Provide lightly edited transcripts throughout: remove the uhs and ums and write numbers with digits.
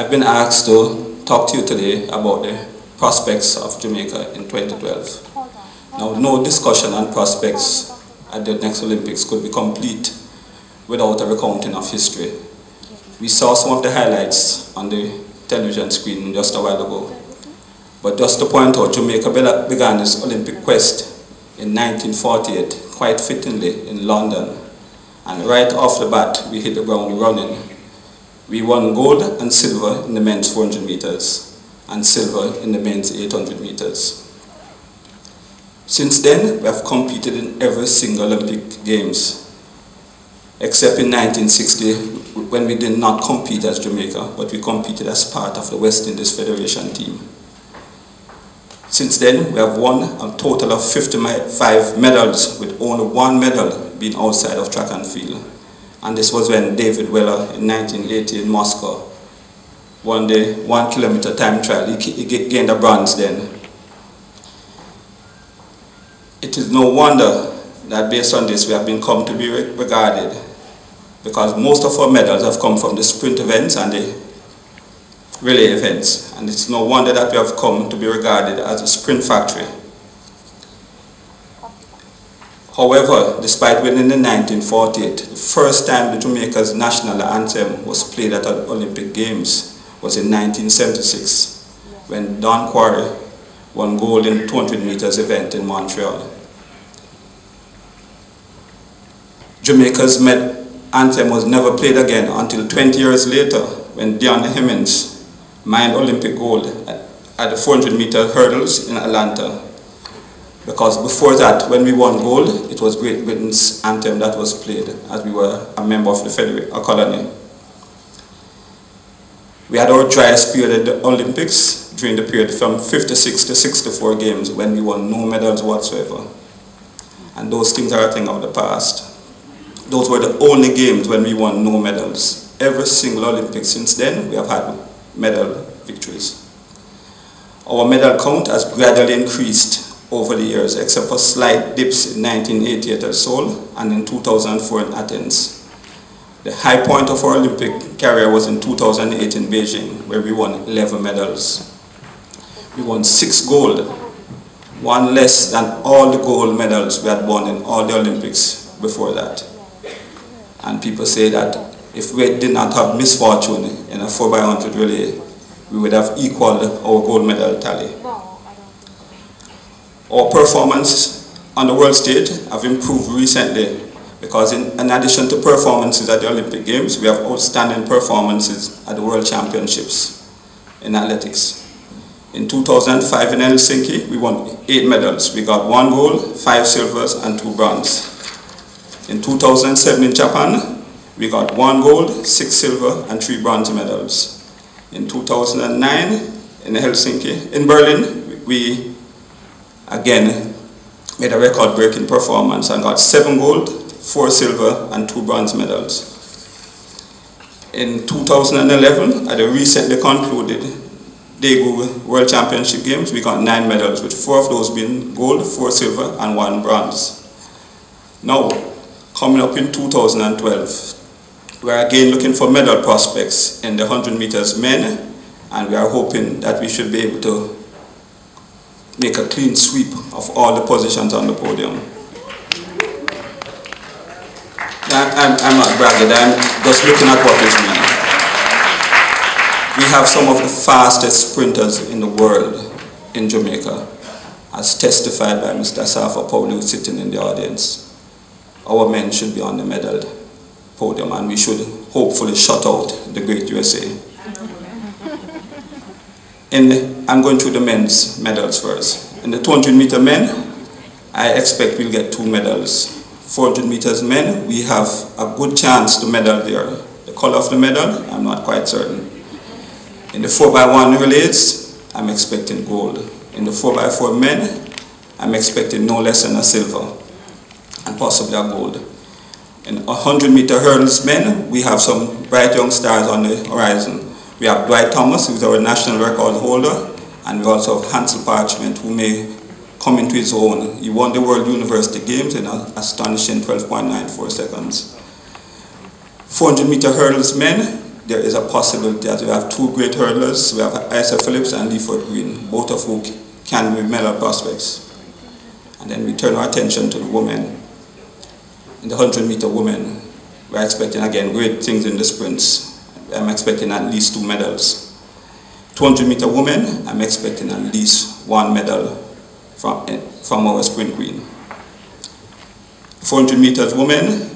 I've been asked to talk to you today about the prospects of Jamaica in 2012. Now, no discussion on prospects at the next Olympics could be complete without a recounting of history. We saw some of the highlights on the television screen just a while ago. But just to point out, Jamaica began its Olympic quest in 1948, quite fittingly in London. And right off the bat, we hit the ground running. We won gold and silver in the men's 400 meters and silver in the men's 800 meters. Since then, we have competed in every single Olympic Games, except in 1960 when we did not compete as Jamaica, but we competed as part of the West Indies Federation team. Since then, we have won a total of 55 medals, with only one medal being outside of track and field. And this was when David Weller in 1980 in Moscow won the 1 kilometer time trial. He gained a bronze then. It is no wonder that based on this we have been come to be regarded, because most of our medals have come from the sprint events and the relay events. And it's no wonder that we have come to be regarded as a sprint factory. However, despite winning in 1948, the first time the Jamaica's national anthem was played at the Olympic Games was in 1976, when Don Quarry won gold in the 200 meters event in Montreal. Jamaica's anthem was never played again until 20 years later, when Dion Hemmings mined Olympic gold at the 400 meter hurdles in Atlanta. Because before that, when we won gold, it was Great Britain's anthem that was played, as we were a member of the colony. We had our driest period at the Olympics during the period from 56 to 64 games, when we won no medals whatsoever. And those things are a thing of the past. Those were the only games when we won no medals. Every single Olympics since then, we have had medal victories. Our medal count has gradually increased over the years, except for slight dips in 1988 at Seoul and in 2004 in Athens. The high point of our Olympic career was in 2008 in Beijing, where we won 11 medals. We won 6 gold, one less than all the gold medals we had won in all the Olympics before that. And people say that if we did not have misfortune in a 4x100 relay, we would have equaled our gold medal tally. Our performance on the world stage have improved recently, because in addition to performances at the Olympic Games, we have outstanding performances at the World Championships in athletics. In 2005 in Helsinki, we won 8 medals. We got 1 gold, 5 silvers, and 2 bronze. In 2007 in Japan, we got 1 gold, 6 silver, and 3 bronze medals. In 2009 in Helsinki, in Berlin, we again made a record-breaking performance and got 7 gold, 4 silver, and 2 bronze medals. In 2011, at the recently concluded Daegu World Championship Games, we got 9 medals, with 4 of those being gold, 4 silver, and 1 bronze. Now, coming up in 2012, we are again looking for medal prospects in the 100 meters men, and we are hoping that we should be able to make a clean sweep of all the positions on the podium. I'm not bragging, I'm just looking at what is meant. We have some of the fastest sprinters in the world in Jamaica, as testified by Mr. Safa Paul, who is sitting in the audience. Our men should be on the medal podium, and we should hopefully shut out the great USA. I'm going through the men's medals first. In the 200 meter men, I expect we'll get 2 medals. 400 meters men, we have a good chance to medal there. The color of the medal, I'm not quite certain. In the 4x1 relays, I'm expecting gold. In the 4x4 men, I'm expecting no less than a silver and possibly a gold. In 100 meter hurdles men, we have some bright young stars on the horizon. We have Dwight Thomas, who is our national record holder, and we also have Hansel Parchment, who may come into his own. He won the World University Games in an astonishing 12.94 seconds. 400 meter hurdles men, there is a possibility that we have two great hurdlers. We have Isa Phillips and Leaford Green, both of who can be medal prospects. And then we turn our attention to the women. In the 100-meter women, we're expecting again great things in the sprints. I'm expecting at least 2 medals. 200-meter women, I'm expecting at least 1 medal from our sprint queen. 400 meters women,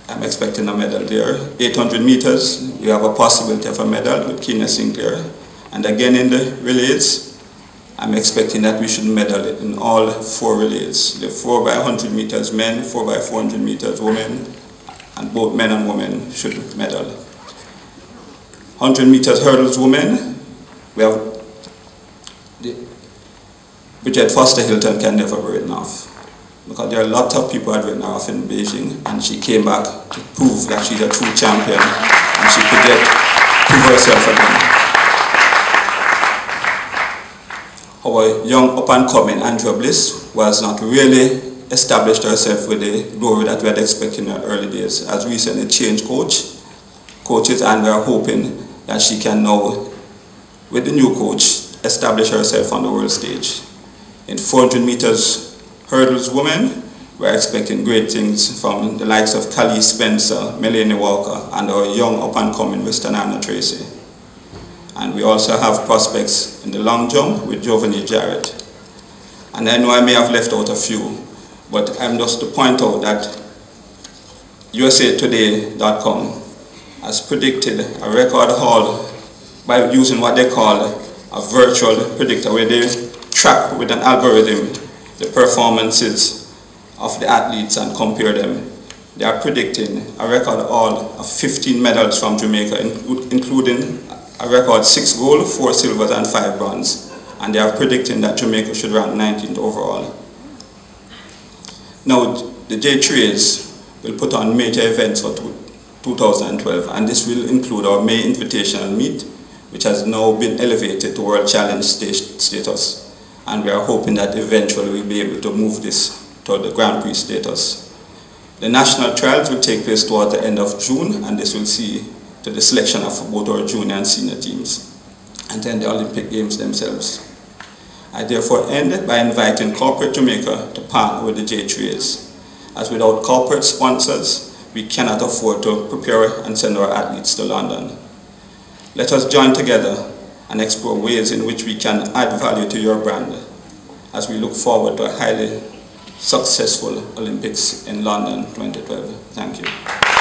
I'm expecting a medal there. 800 meters, we have a possibility of a medal with Kenya Sinclair. And again in the relays, I'm expecting that we should medal in all 4 relays. The 4x100 meters men, 4x400 meters women, and both men and women should medal. 100 meters hurdles women, we have Bridget Foster Hilton can never be written off, because there are a lot of people who had written her off in Beijing, and she came back to prove that she's a true champion and she could prove herself again. Our young up-and-coming Andrea Bliss was not really established herself with the glory that we had expected in her early days. Has recently changed coaches, and we are hoping that she can now, with the new coach, establish herself on the world stage. In 400 meters hurdles women, we're expecting great things from the likes of Kali Spencer, Melanie Walker, and our young up-and-coming Western Anna Tracy. And we also have prospects in the long jump with Giovanni Jarrett. And I know I may have left out a few, but I'm just to point out that USAtoday.com has predicted a record haul by using what they call a virtual predictor, where they track with an algorithm the performances of the athletes and compare them. They are predicting a record haul of 15 medals from Jamaica, including a record 6 gold, 4 silvers, and 5 bronze. And they are predicting that Jamaica should rank 19th overall. Now, the J3s will put on major events for 2012, and this will include our May Invitational Meet, which has now been elevated to World Challenge status. And we are hoping that eventually we'll be able to move this to the Grand Prix status. The national trials will take place toward the end of June, and this will see to the selection of both our junior and senior teams, and then the Olympic Games themselves. I therefore end by inviting Corporate Jamaica to partner with the J3s, as without corporate sponsors, we cannot afford to prepare and send our athletes to London. Let us join together and explore ways in which we can add value to your brand as we look forward to a highly successful Olympics in London 2012. Thank you.